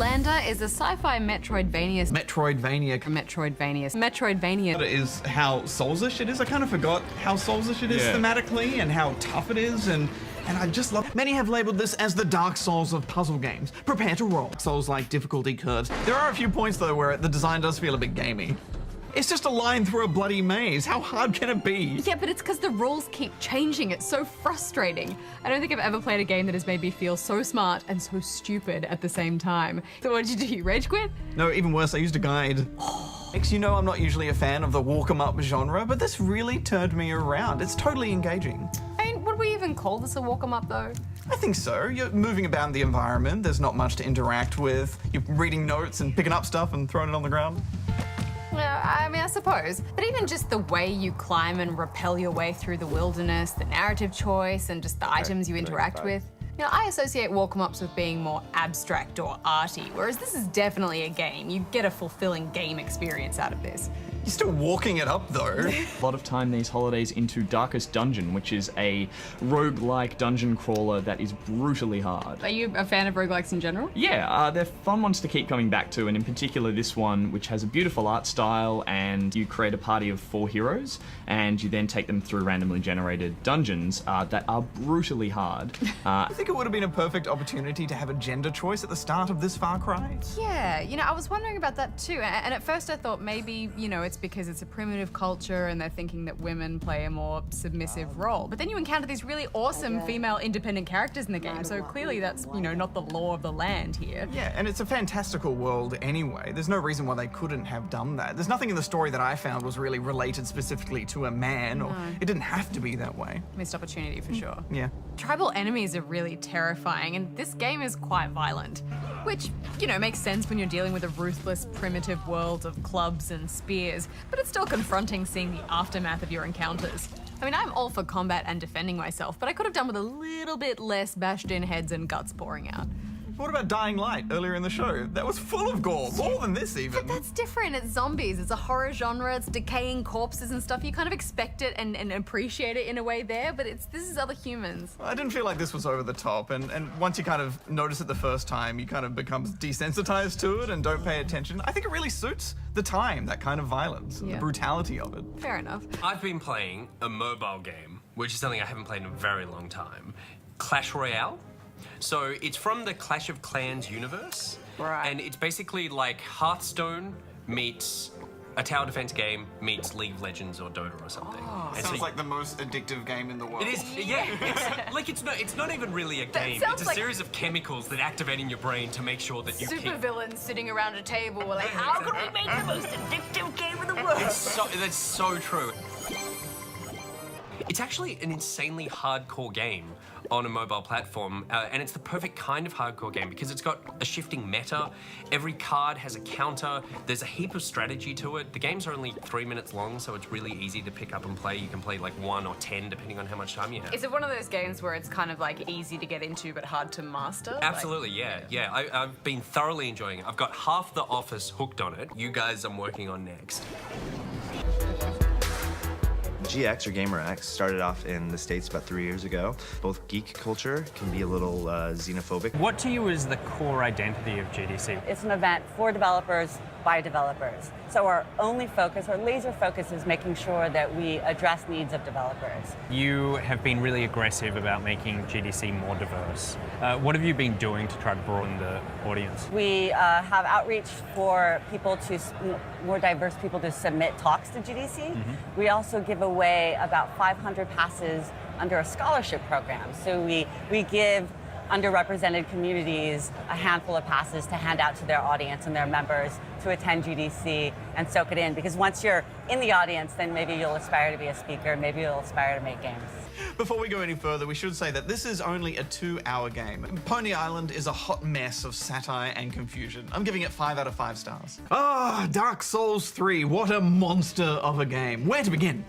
Outlander is a sci-fi Metroidvania. That is how Souls-ish it is. I kind of forgot how Souls-ish it is thematically and how tough it is, and I just love. Many have labeled this as the Dark Souls of puzzle games. Prepare to roll. Souls-like difficulty curves. There are a few points though where the design does feel a bit gamey. It's just a line through a bloody maze. How hard can it be? Yeah, but it's because the rules keep changing. It's so frustrating. I don't think I've ever played a game that has made me feel so smart and so stupid at the same time. So what did you do? You rage quit? No, even worse, I used a guide. You know I'm not usually a fan of the walk 'em up genre, but this really turned me around. It's totally engaging. I mean, would we even call this a walk 'em up though? I think so. You're moving about the environment. There's not much to interact with. You're reading notes and picking up stuff and throwing it on the ground. Yeah, I mean, I suppose. But even just the way you climb and rappel your way through the wilderness, the narrative choice, and just the items you interact with. You know, I associate walk 'em ups with being more abstract or arty, whereas this is definitely a game. You get a fulfilling game experience out of this. You're still walking it up though. A lot of time these holidays into Darkest Dungeon, which is a roguelike dungeon crawler that is brutally hard. Are you a fan of roguelikes in general? Yeah, they're fun ones to keep coming back to, and in particular this one, which has a beautiful art style, and you create a party of 4 heroes, and you then take them through randomly generated dungeons that are brutally hard. I think it would have been a perfect opportunity to have a gender choice at the start of this Far Cry. Yeah, you know, I was wondering about that too, and at first I thought maybe, you know, it's because it's a primitive culture and they're thinking that women play a more submissive role. But then you encounter these really awesome female independent characters in the game, so clearly that's, you know, not the law of the land here. Yeah, and it's a fantastical world anyway. There's no reason why they couldn't have done that. There's nothing in the story that I found was really related specifically to a man, or it didn't have to be that way. Missed opportunity for sure. Yeah. Tribal enemies are really terrifying, and this game is quite violent. Which, you know, makes sense when you're dealing with a ruthless, primitive world of clubs and spears, but it's still confronting seeing the aftermath of your encounters. I mean, I'm all for combat and defending myself, but I could have done with a little bit less bashed in heads and guts pouring out. What about Dying Light earlier in the show? That was full of gore, more than this even. But that's different. It's zombies. It's a horror genre. It's decaying corpses and stuff. You kind of expect it and appreciate it in a way there, but this is other humans. I didn't feel like this was over the top, and once you kind of notice it the first time, you kind of become desensitized to it and don't pay attention. I think it really suits the time, that kind of violence and the brutality of it. Fair enough. I've been playing a mobile game, which is something I haven't played in a very long time. Clash Royale. So it's from the Clash of Clans universe. Right. And it's basically like Hearthstone meets a tower defense game meets League of Legends or Dota or something. And Sounds like the most addictive game in the world. it is, yeah. It's not even really a game. sounds It's a like- series of chemicals that activate in your brain to make sure that you Super keep. villains sitting around a table like, how can we make the most addictive game in the world? That's so true. It's actually an insanely hardcore game on a mobile platform, and it's the perfect kind of hardcore game because it's got a shifting meta. Every card has a counter. There's a heap of strategy to it. The games are only 3 minutes long, so it's really easy to pick up and play. You can play like 1 or 10 depending on how much time you have. Is it one of those games where it's kind of like easy to get into but hard to master? Absolutely, yeah. I've been thoroughly enjoying it. I've got half the office hooked on it. You guys I'm working on next. GX, or GamerX, started off in the States about 3 years ago. Both geek culture can be a little xenophobic. What to you is the core identity of GDC? It's an event for developers by developers. So our only focus, our laser focus, is making sure that we address needs of developers. You have been really aggressive about making GDC more diverse. What have you been doing to try to broaden the audience? We have outreach for people more diverse people to submit talks to GDC. We also give away about 500 passes under a scholarship program. So we give underrepresented communities a handful of passes to hand out to their audience and their members to attend GDC and soak it in. Because once you're in the audience, then maybe you'll aspire to be a speaker, maybe you'll aspire to make games. Before we go any further, we should say that this is only a 2-hour game. Pony Island is a hot mess of satire and confusion. I'm giving it 5 out of 5 stars. Dark Souls 3, what a monster of a game. Where to begin?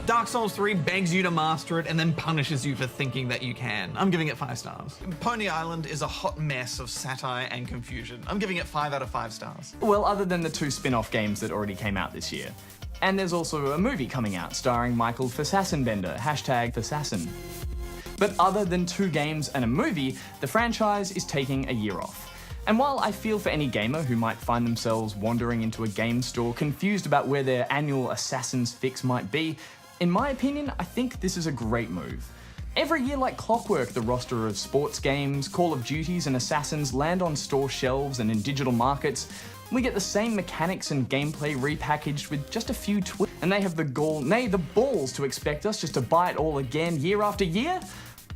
Dark Souls 3 begs you to master it and then punishes you for thinking that you can. I'm giving it 5 stars. Pony Island is a hot mess of satire and confusion. I'm giving it 5 out of 5 stars. Well, other than the 2 spin-off games that already came out this year. And there's also a movie coming out starring Michael Fasassenbender, #Fasassin. But other than 2 games and a movie, the franchise is taking a year off. And while I feel for any gamer who might find themselves wandering into a game store confused about where their annual Assassin's fix might be, in my opinion, I think this is a great move. Every year like clockwork, the roster of sports games, Call of Duties and Assassins land on store shelves and in digital markets. We get the same mechanics and gameplay repackaged with just a few tweaks, and they have the gall, nay, the balls to expect us just to buy it all again year after year?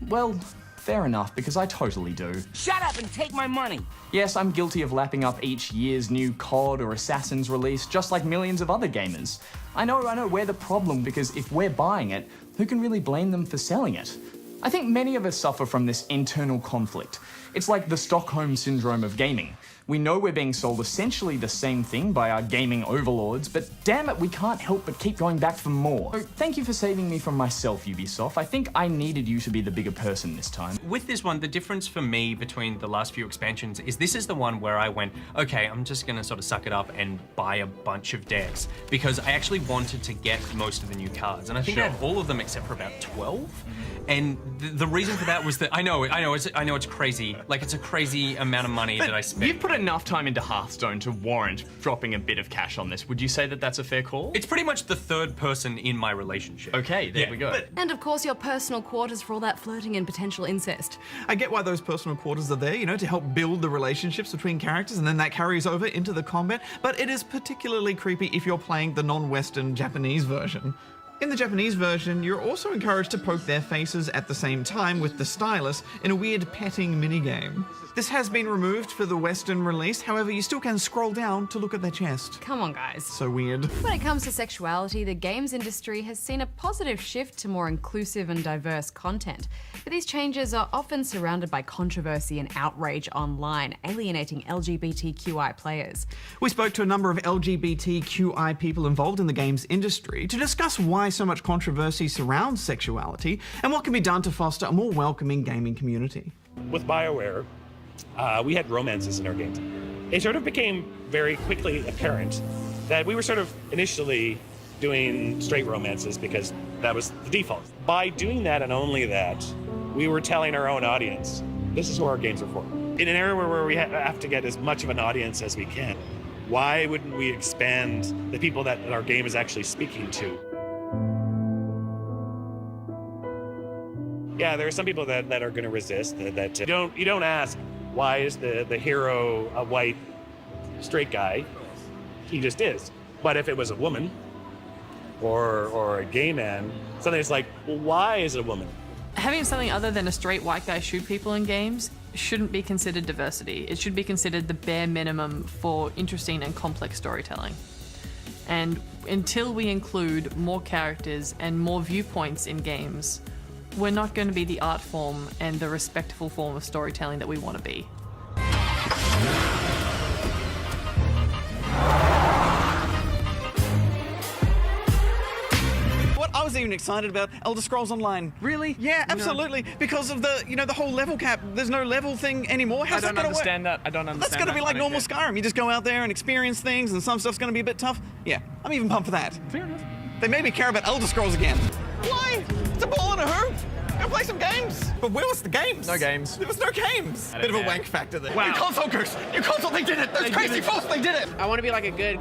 Well, fair enough, because I totally do. Shut up and take my money! Yes, I'm guilty of lapping up each year's new COD or Assassin's release, just like millions of other gamers. I know, we're the problem, because if we're buying it, who can really blame them for selling it? I think many of us suffer from this internal conflict. It's like the Stockholm syndrome of gaming. We know we're being sold essentially the same thing by our gaming overlords, but damn it, we can't help but keep going back for more. So thank you for saving me from myself, Ubisoft. I think I needed you to be the bigger person this time. With this one, the difference for me between the last few expansions is this is the one where I went, okay, I'm just gonna sort of suck it up and buy a bunch of decks because I actually wanted to get most of the new cards. And I think I had all of them except for about 12. And the reason for that was that I know it's crazy. Like, it's a crazy amount of money that I spent. You've put enough time into Hearthstone to warrant dropping a bit of cash on this. Would you say that that's a fair call? It's pretty much the third person in my relationship. Okay, there we go. And of course, your personal quarters for all that flirting and potential incest. I get why those personal quarters are there, to help build the relationships between characters, and then that carries over into the combat, but it is particularly creepy if you're playing the non-Western Japanese version. In the Japanese version, you're also encouraged to poke their faces at the same time with the stylus in a weird petting minigame. This has been removed for the Western release, however, you still can scroll down to look at their chest. Come on, guys. So weird. When it comes to sexuality, the games industry has seen a positive shift to more inclusive and diverse content. But these changes are often surrounded by controversy and outrage online, alienating LGBTQI players. We spoke to a number of LGBTQI people involved in the games industry to discuss why so much controversy surrounds sexuality and what can be done to foster a more welcoming gaming community. With BioWare, we had romances in our games. It sort of became very quickly apparent that we were sort of initially doing straight romances because that was the default. By doing that and only that, we were telling our own audience, this is who our games are for. In an era where we have to get as much of an audience as we can, why wouldn't we expand the people that our game is actually speaking to? Yeah, there are some people that are going to resist. That you don't ask, why is the hero a white straight guy? He just is. But if it was a woman or a gay man, something that's like, well, why is it a woman? Having something other than a straight white guy shoot people in games shouldn't be considered diversity. It should be considered the bare minimum for interesting and complex storytelling. And until we include more characters and more viewpoints in games, we're not going to be the art form and the respectful form of storytelling that we want to be. I was even excited about Elder Scrolls Online. Really? Yeah, absolutely. Because of the, the whole level cap. There's no level thing anymore. How's that going to work? I don't understand That's going to be like normal Skyrim. You just go out there and experience things, and some stuff's going to be a bit tough. Yeah, I'm even pumped for that. Fair enough. They made me care about Elder Scrolls again. Why? It's a ball and a hoop. Go play some games. But where was the games? No games. There was no games. Bit of a wank factor there. Wow. You console goose. You console, they did it. Those crazy folks, they did it. I want to be like a good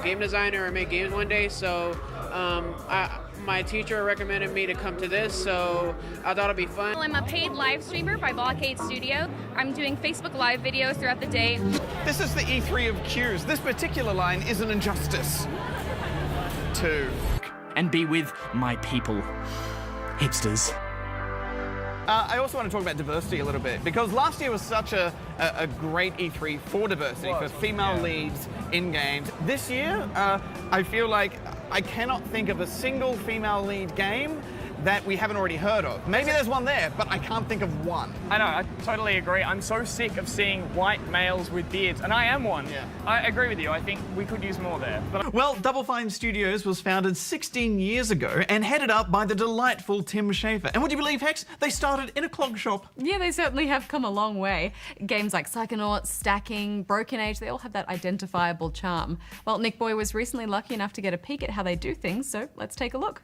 game designer and make games one day, so my teacher recommended me to come to this, so I thought it'd be fun. Well, I'm a paid live streamer by Blockade Studio. I'm doing Facebook Live videos throughout the day. This is the E3 of queues. This particular line is an injustice. And be with my people. Hipsters. I also want to talk about diversity a little bit, because last year was such a great E3 for diversity, for female leads in games. This year, I feel like I cannot think of a single female lead game that we haven't already heard of. Maybe there's one there, but I can't think of one. I know, I totally agree. I'm so sick of seeing white males with beards, and I am one. Yeah. I agree with you. I think we could use more there. But Well, Double Fine Studios was founded 16 years ago and headed up by the delightful Tim Schafer. And would you believe, Hex, they started in a clog shop. Yeah, they certainly have come a long way. Games like Psychonauts, Stacking, Broken Age, they all have that identifiable charm. Well, Nick Boy was recently lucky enough to get a peek at how they do things, so let's take a look.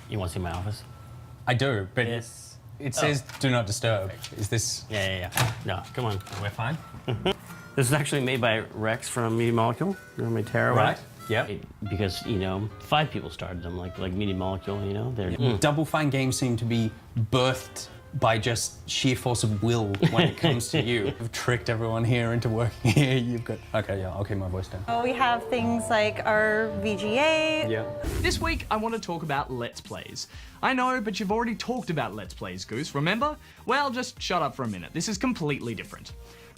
You want to see my office? I do, but This It says do not disturb. Is this... Yeah. No, come on. We're fine? This is actually made by Rex from Media Molecule. You know, made Terraway. Right. Yeah. Because, 5 people started them, like Media Molecule, They're... Double Fine games seem to be birthed by just sheer force of will when it comes to you. You've tricked everyone here into working here. You've got... Okay, yeah, I'll keep my voice down. Oh, we have things like our VGA. Yeah. This week, I want to talk about Let's Plays. I know, but you've already talked about Let's Plays, Goose, remember? Well, just shut up for a minute. This is completely different.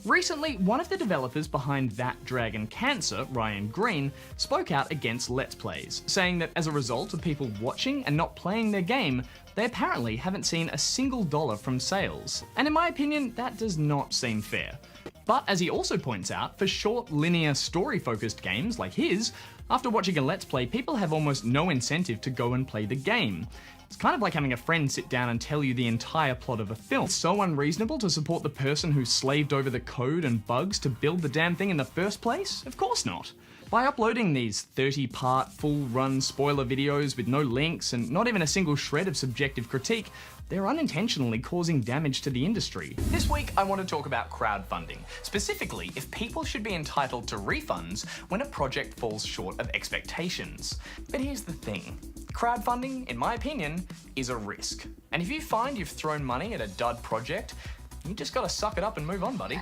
Recently, one of the developers behind That Dragon Cancer, Ryan Green, spoke out against Let's Plays, saying that as a result of people watching and not playing their game, they apparently haven't seen a single dollar from sales. And in my opinion, that does not seem fair. But as he also points out, for short, linear, story-focused games like his, after watching a Let's Play, people have almost no incentive to go and play the game. It's kind of like having a friend sit down and tell you the entire plot of a film. It's so unreasonable to support the person who slaved over the code and bugs to build the damn thing in the first place? Of course not. By uploading these 30-part, full-run spoiler videos with no links and not even a single shred of subjective critique, they're unintentionally causing damage to the industry. This week, I want to talk about crowdfunding. Specifically, if people should be entitled to refunds when a project falls short of expectations. But here's the thing. Crowdfunding, in my opinion, is a risk. And if you find you've thrown money at a dud project, you just gotta suck it up and move on, buddy.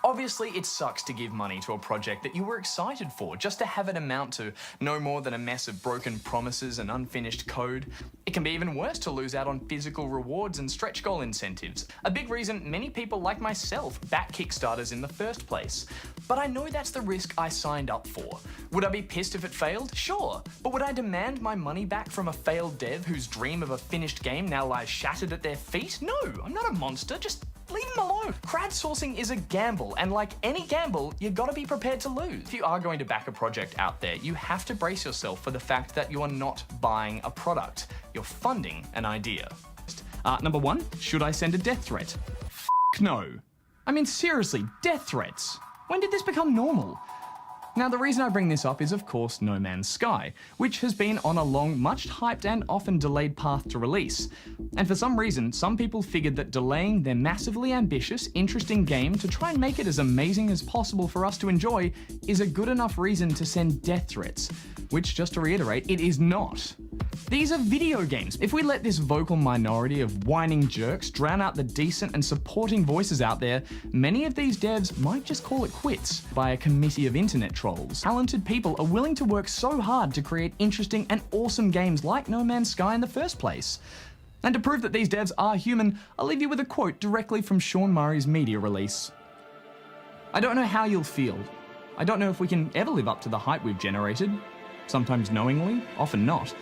Obviously, it sucks to give money to a project that you were excited for, just to have it amount to no more than a mess of broken promises and unfinished code. It can be even worse to lose out on physical rewards and stretch goal incentives, a big reason many people like myself back Kickstarters in the first place. But I know that's the risk I signed up for. Would I be pissed if it failed? Sure. But would I demand my money back from a failed dev whose dream of a finished game now lies shattered at their feet? No, I'm not a monster, just leave them alone. Crowdsourcing is a gamble, and like any gamble, you gotta be prepared to lose. If you are going to back a project out there, you have to brace yourself for the fact that you are not buying a product. You're funding an idea. Number 1, should I send a death threat? No. I mean, seriously, death threats. When did this become normal? Now, the reason I bring this up is, of course, No Man's Sky, which has been on a long, much hyped and often delayed path to release. And for some reason, some people figured that delaying their massively ambitious, interesting game to try and make it as amazing as possible for us to enjoy is a good enough reason to send death threats, which, just to reiterate, it is not. These are video games. If we let this vocal minority of whining jerks drown out the decent and supporting voices out there, many of these devs might just call it quits by a committee of internet trolls. Talented people are willing to work so hard to create interesting and awesome games like No Man's Sky in the first place. And to prove that these devs are human, I'll leave you with a quote directly from Sean Murray's media release. I don't know how you'll feel. I don't know if we can ever live up to the hype we've generated. Sometimes knowingly, often not.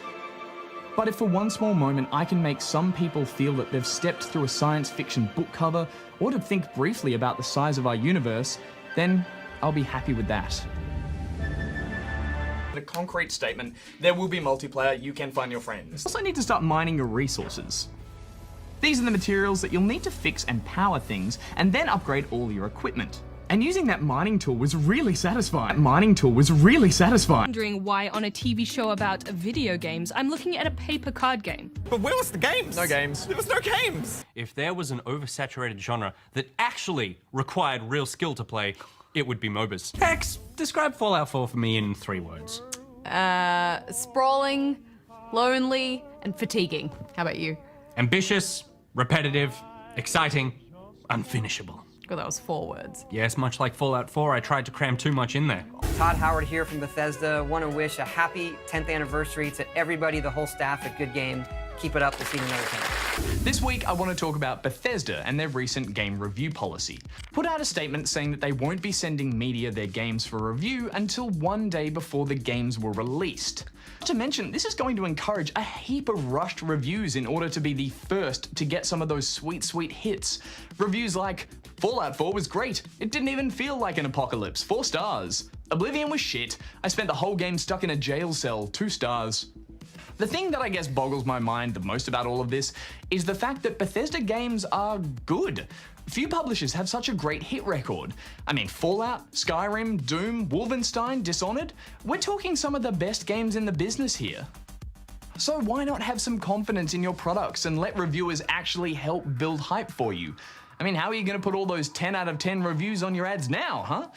But if for one small moment I can make some people feel that they've stepped through a science fiction book cover, or to think briefly about the size of our universe, then I'll be happy with that. A concrete statement, there will be multiplayer, you can find your friends. Also need to start mining your resources. These are the materials that you'll need to fix and power things, and then upgrade all your equipment. And using that mining tool was really satisfying. Wondering why on a TV show about video games, I'm looking at a paper card game. But where was the games? No games. There was no games. If there was an oversaturated genre that actually required real skill to play, it would be MOBAs. Hex, describe Fallout 4 for me in 3 words. Sprawling, lonely, and fatiguing. How about you? Ambitious, repetitive, exciting, unfinishable. God, that was 4 words. Yes, much like Fallout 4, I tried to cram too much in there. Todd Howard here from Bethesda. Want to wish a happy 10th anniversary to everybody, the whole staff at Good Game. Keep it up, we'll see you another time. This week, I want to talk about Bethesda and their recent game review policy. Put out a statement saying that they won't be sending media their games for review until one day before the games were released. Not to mention, this is going to encourage a heap of rushed reviews in order to be the first to get some of those sweet, sweet hits. Reviews like, Fallout 4 was great, it didn't even feel like an apocalypse, 4 stars. Oblivion was shit, I spent the whole game stuck in a jail cell, 2 stars. The thing that I guess boggles my mind the most about all of this is the fact that Bethesda games are good. Few publishers have such a great hit record. I mean, Fallout, Skyrim, Doom, Wolfenstein, Dishonored, we're talking some of the best games in the business here. So why not have some confidence in your products and let reviewers actually help build hype for you? I mean, how are you going to put all those 10 out of 10 reviews on your ads now, huh?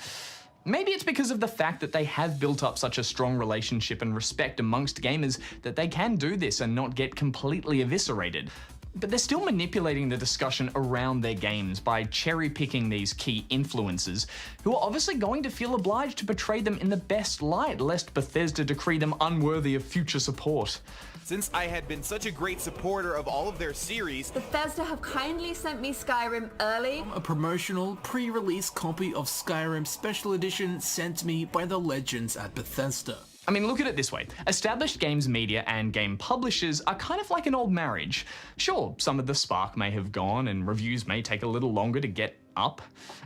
Maybe it's because of the fact that they have built up such a strong relationship and respect amongst gamers that they can do this and not get completely eviscerated. But they're still manipulating the discussion around their games by cherry-picking these key influencers, who are obviously going to feel obliged to portray them in the best light, lest Bethesda decree them unworthy of future support. Since I had been such a great supporter of all of their series, Bethesda have kindly sent me Skyrim early. A promotional pre-release copy of Skyrim Special Edition sent me by the legends at Bethesda. I mean, look at it this way. Established games media and game publishers are kind of like an old marriage. Sure, some of the spark may have gone and reviews may take a little longer to get up.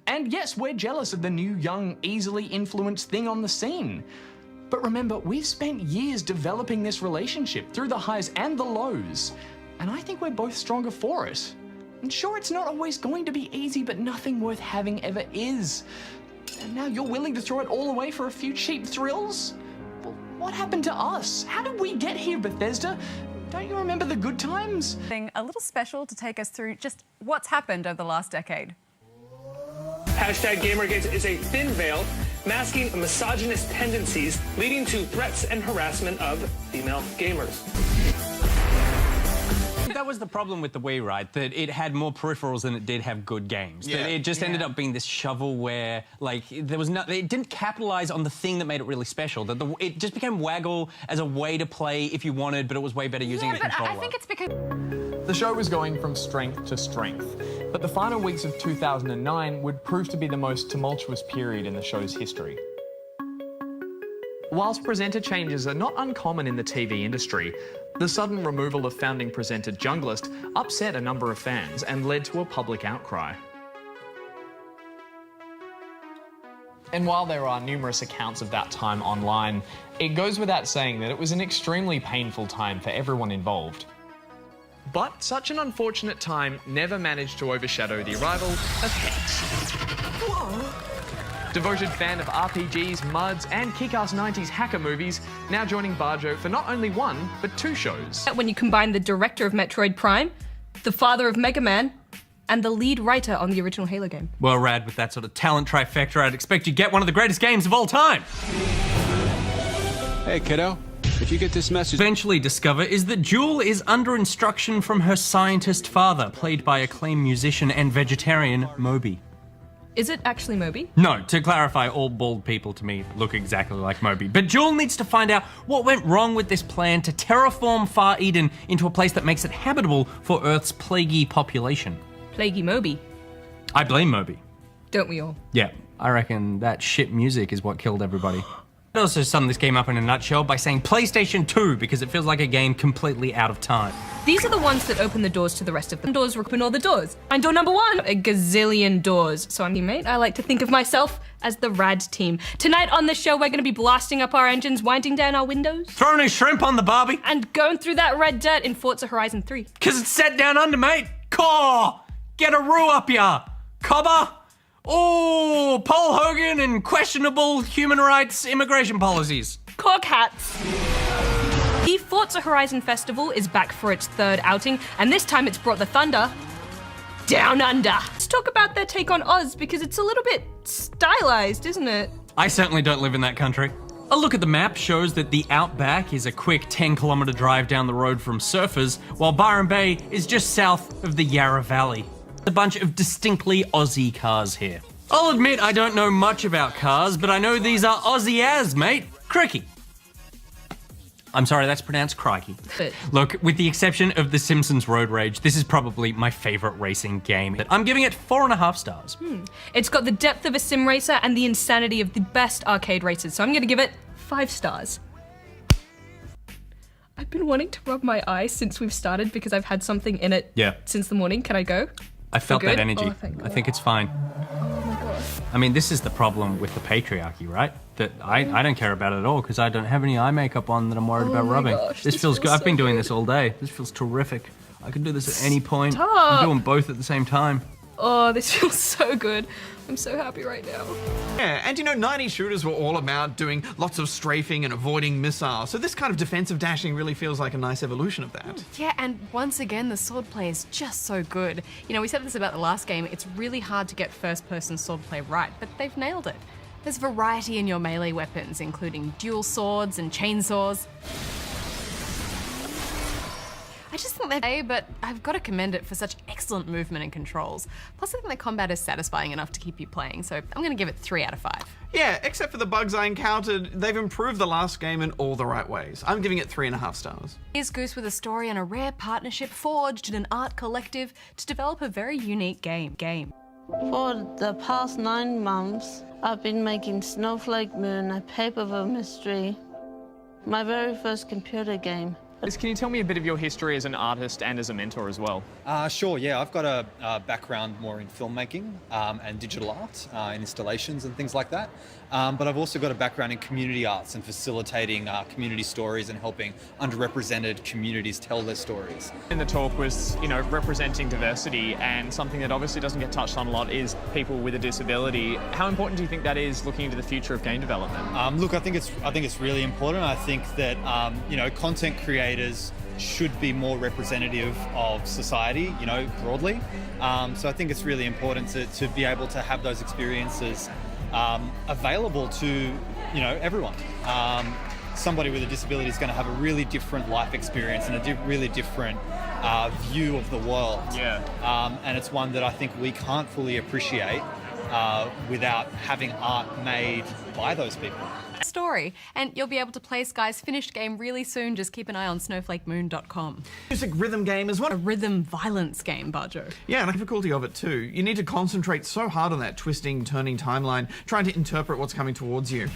And yes, we're jealous of the new, young, easily influenced thing on the scene. But remember, we've spent years developing this relationship through the highs and the lows. And I think we're both stronger for it. And sure, it's not always going to be easy, but nothing worth having ever is. And now you're willing to throw it all away for a few cheap thrills? What happened to us? How did we get here, Bethesda? Don't you remember the good times? A little special to take us through just what's happened over the last decade. Hashtag Gamergate is a thin veil masking misogynist tendencies leading to threats and harassment of female gamers. That was the problem with the Wii, right? That it had more peripherals than it did have good games. That it just ended up being this shovelware, like, there was no, it didn't capitalize on the thing that made it really special. That it just became Waggle as a way to play if you wanted, but it was way better using the controller. I think it's because the show was going from strength to strength, but the final weeks of 2009 would prove to be the most tumultuous period in the show's history. Whilst presenter changes are not uncommon in the TV industry, the sudden removal of founding presenter Junglist upset a number of fans and led to a public outcry. And while there are numerous accounts of that time online, it goes without saying that it was an extremely painful time for everyone involved. But such an unfortunate time never managed to overshadow the arrival of Hex. Devoted fan of RPGs, MUDs, and kick-ass 90s hacker movies, now joining Barjo for not only one, but 2 shows. When you combine the director of Metroid Prime, the father of Mega Man, and the lead writer on the original Halo game. Well, Rad, with that sort of talent trifecta, I'd expect you get one of the greatest games of all time. Hey, kiddo. If you get this message... Eventually discover is that Jewel is under instruction from her scientist father, played by acclaimed musician and vegetarian Moby. Is it actually Moby? No, to clarify, all bald people to me look exactly like Moby. But Jewel needs to find out what went wrong with this plan to terraform Far Eden into a place that makes it habitable for Earth's plaguey population. Plaguey Moby. I blame Moby. Don't we all? Yeah, I reckon that shit music is what killed everybody. I'd also sum this game up in a nutshell by saying PlayStation 2 because it feels like a game completely out of time. These are the ones that open the doors to the rest of them. Doors open all the doors. And door number 1, a gazillion doors. So I'm your mate. I like to think of myself as the Rad team. Tonight on the show, we're going to be blasting up our engines, winding down our windows. Throwing a shrimp on the barbie. And going through that red dirt in Forza Horizon 3. Because it's set down under, mate. Caw! Get a roo up ya! Cobber! Oh, Paul Hogan and questionable human rights immigration policies. Cork hats. The Forza Horizon Festival is back for its 3rd outing, and this time it's brought the thunder down under. Let's talk about their take on Oz, because it's a little bit stylized, isn't it? I certainly don't live in that country. A look at the map shows that the Outback is a quick 10-kilometer drive down the road from Surfers, while Byron Bay is just south of the Yarra Valley. A bunch of distinctly Aussie cars here. I'll admit I don't know much about cars, but I know these are Aussie as, mate. Cricky. I'm sorry, that's pronounced crikey. Look, with the exception of The Simpsons Road Rage, this is probably my favorite racing game. I'm giving it 4.5 stars. It's got the depth of a sim racer and the insanity of the best arcade races, so I'm gonna give it 5 stars. I've been wanting to rub my eye since we've started because I've had something in it since the morning. Can I go? I felt that energy. Oh, thank God. I think it's fine. Oh my God. I mean, this is the problem with the patriarchy, right? That I don't care about it at all because I don't have any eye makeup on that I'm worried about rubbing. Gosh, this feels good. I've been doing this all day. This feels terrific. I could do this at any point. Stop. I'm doing both at the same time. Oh, this feels so good. I'm so happy right now. Yeah, and 90s shooters were all about doing lots of strafing and avoiding missiles, so this kind of defensive dashing really feels like a nice evolution of that. Yeah, and once again, the swordplay is just so good. We said this about the last game, it's really hard to get first-person swordplay right, but they've nailed it. There's variety in your melee weapons, including dual swords and chainsaws. I just think they're but I've got to commend it for such excellent movement and controls. Plus, I think the combat is satisfying enough to keep you playing, so I'm going to give it 3 out of 5. Yeah, except for the bugs I encountered, they've improved the last game in all the right ways. I'm giving it 3.5 stars. Here's Goose with a story and a rare partnership forged in an art collective to develop a very unique game. For the past 9 months, I've been making Snowflake Moon, a paperwork mystery, my very first computer game. Can you tell me a bit of your history as an artist and as a mentor as well? Sure, yeah. I've got a background more in filmmaking and digital art, in installations and things like that. But I've also got a background in community arts and facilitating community stories and helping underrepresented communities tell their stories. In the talk was, representing diversity, and something that obviously doesn't get touched on a lot is people with a disability. How important do you think that is looking into the future of game development? Look, I think it's really important. I think that content creators should be more representative of society, broadly. So I think it's really important to be able to have those experiences available to, everyone. Somebody with a disability is going to have a really different life experience and a really different view of the world. Yeah. And it's one that I think we can't fully appreciate without having art made by those people. Story, and you'll be able to play Sky's finished game really soon. Just keep an eye on snowflakemoon.com. Music rhythm game is what? A rhythm violence game, Bajo. Yeah, and the difficulty of it too. You need to concentrate so hard on that twisting, turning timeline, trying to interpret what's coming towards you.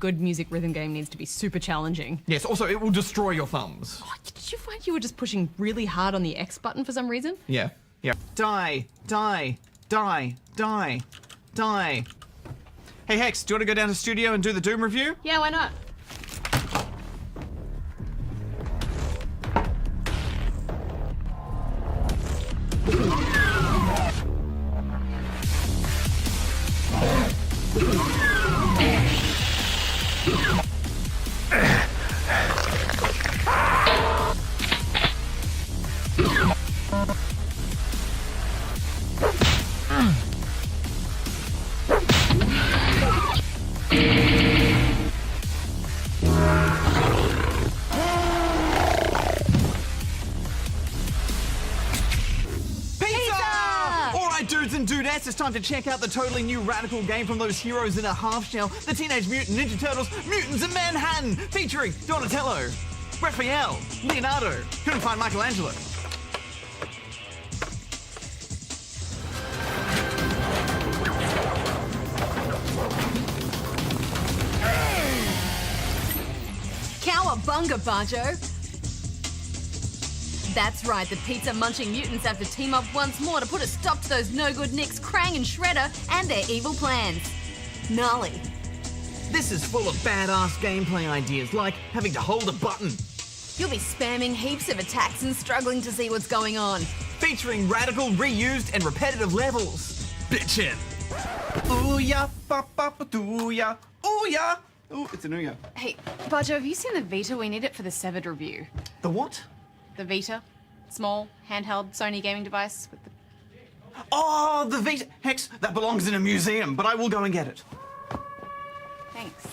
Good music rhythm game needs to be super challenging. Yes, also it will destroy your thumbs. Oh, did you find you were just pushing really hard on the X button for some reason? Yeah. Die, die, die, die, die. Hey Hex, do you want to go down to the studio and do the Doom review? Yeah, why not? It's time to check out the totally new radical game from those heroes in a half shell, the Teenage Mutant Ninja Turtles, Mutants in Manhattan, featuring Donatello, Raphael, Leonardo, couldn't find Michelangelo. Cowabunga, Bajo! That's right, the pizza-munching mutants have to team up once more to put a stop to those no-good Nicks, Krang and Shredder and their evil plans. Gnarly. This is full of badass gameplay ideas, like having to hold a button. You'll be spamming heaps of attacks and struggling to see what's going on. Featuring radical, reused and repetitive levels. Bitchin'. Ooh-ya, ba-ba-ba-doo-ya, ooh-ya. Ooh, it's an ooh-ya. Hey, Bajo, have you seen the Vita? We need it for the Severed review. The what? The Vita. Small, handheld Sony gaming device with the... Oh, the Vita! Hex, that belongs in a museum, but I will go and get it. Thanks.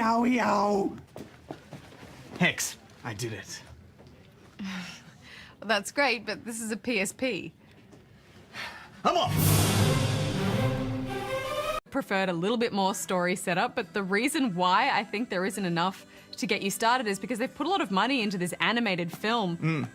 Owie, ow! Hex, I did it. That's great, but this is a PSP. I'm off! Preferred a little bit more story setup, but the reason why I think there isn't enough to get you started is because they've put a lot of money into this animated film,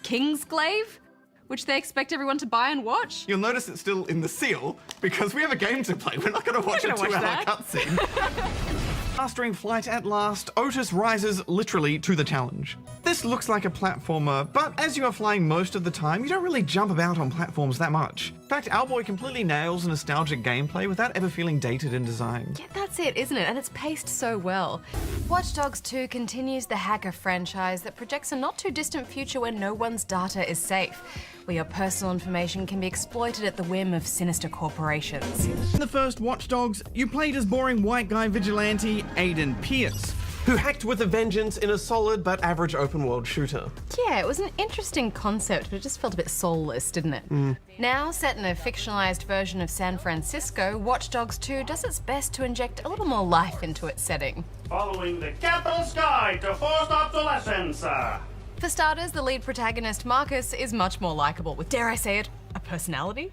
Kingsglaive, which they expect everyone to buy and watch. You'll notice it's still in the seal because we have a game to play. We're not going to watch a 2-hour cutscene. Mastering flight at last, Otis rises literally to the challenge. This looks like a platformer, but as you are flying most of the time, you don't really jump about on platforms that much. In fact, Owlboy completely nails nostalgic gameplay without ever feeling dated in design. Yeah, that's it, isn't it? And it's paced so well. Watch Dogs 2 continues the hacker franchise that projects a not too distant future where no one's data is safe, where your personal information can be exploited at the whim of sinister corporations. In the first Watch Dogs, you played as boring white guy vigilante Aiden Pierce, who hacked with a vengeance in a solid but average open world shooter. Yeah, it was an interesting concept, but it just felt a bit soulless, didn't it? Now, set in a fictionalized version of San Francisco, Watch Dogs 2 does its best to inject a little more life into its setting. Following the capital sky to forced obsolescence. For starters, the lead protagonist, Marcus, is much more likable with, dare I say it, a personality?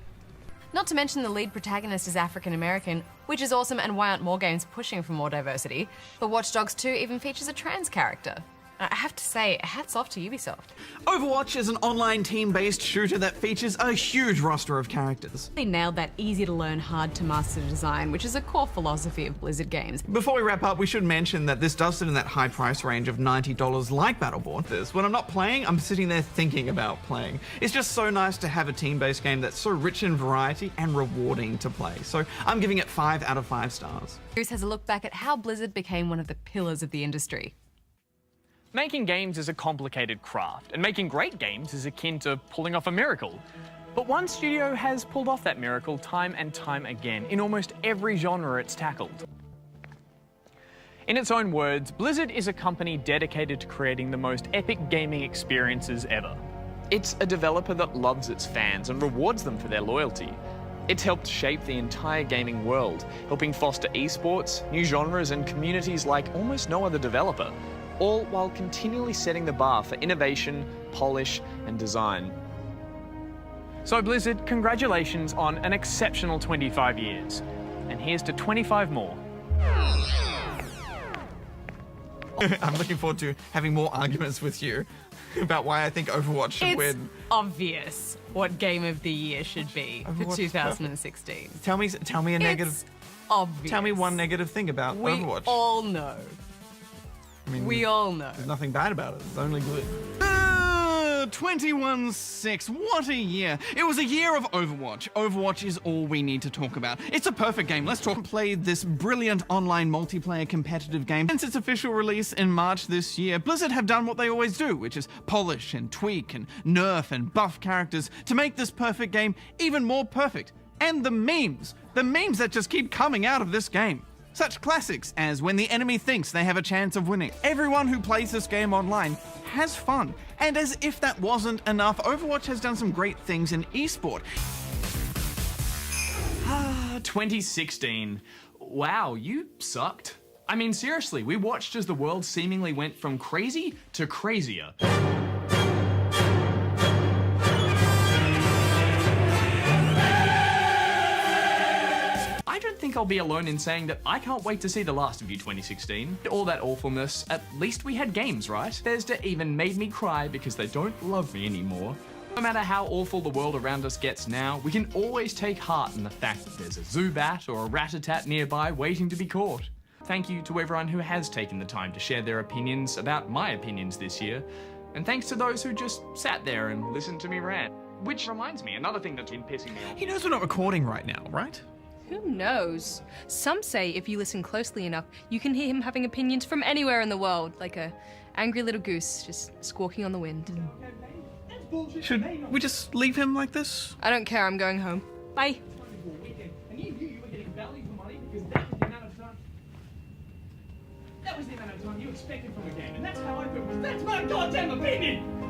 Not to mention the lead protagonist is African American, which is awesome, and why aren't more games pushing for more diversity? But Watch Dogs 2 even features a trans character. I have to say, hats off to Ubisoft. Overwatch is an online team-based shooter that features a huge roster of characters. They nailed that easy-to-learn, hard-to-master design, which is a core philosophy of Blizzard games. Before we wrap up, we should mention that this does sit in that high price range of $90 like Battleborn. When I'm not playing, I'm sitting there thinking about playing. It's just so nice to have a team-based game that's so rich in variety and rewarding to play. So I'm giving it 5 out of 5 stars. Here's has a look back at how Blizzard became one of the pillars of the industry. Making games is a complicated craft, and making great games is akin to pulling off a miracle. But one studio has pulled off that miracle time and time again in almost every genre it's tackled. In its own words, Blizzard is a company dedicated to creating the most epic gaming experiences ever. It's a developer that loves its fans and rewards them for their loyalty. It's helped shape the entire gaming world, helping foster esports, new genres, and communities like almost no other developer, all while continually setting the bar for innovation, polish, and design. So Blizzard, congratulations on an exceptional 25 years. And here's to 25 more. I'm looking forward to having more arguments with you about why I think Overwatch should win. It's obvious what Game of the Year should be for 2016. Tell me a negative. It's obvious. Tell me one negative thing about Overwatch. We all know. I mean, we all know. There's nothing bad about it. It's only good. 21-6. What a year. It was a year of Overwatch. Overwatch is all we need to talk about. It's a perfect game. Let's talk. Played this brilliant online multiplayer competitive game. Since its official release in March this year, Blizzard have done what they always do, which is polish and tweak and nerf and buff characters to make this perfect game even more perfect. And the memes that just keep coming out of this game. Such classics as when the enemy thinks they have a chance of winning. Everyone who plays this game online has fun. And as if that wasn't enough, Overwatch has done some great things in esport. 2016. Wow, you sucked. I mean, seriously, we watched as the world seemingly went from crazy to crazier. I don't think I'll be alone in saying that I can't wait to see the last of you 2016. All that awfulness, at least we had games, right? Bethesda even made me cry because they don't love me anymore. No matter how awful the world around us gets now, we can always take heart in the fact that there's a Zubat or a Rat-a-tat nearby waiting to be caught. Thank you to everyone who has taken the time to share their opinions about my opinions this year. And thanks to those who just sat there and listened to me rant. Which reminds me, another thing that's been pissing me off. He knows we're not recording right now, right? Who knows? Some say if you listen closely enough, you can hear him having opinions from anywhere in the world, like a angry little goose just squawking on the wind. Should we just leave him like this? I don't care, I'm going home. Bye. That was the amount of time you expected from a game, and that's how I feel, because that's my goddamn opinion!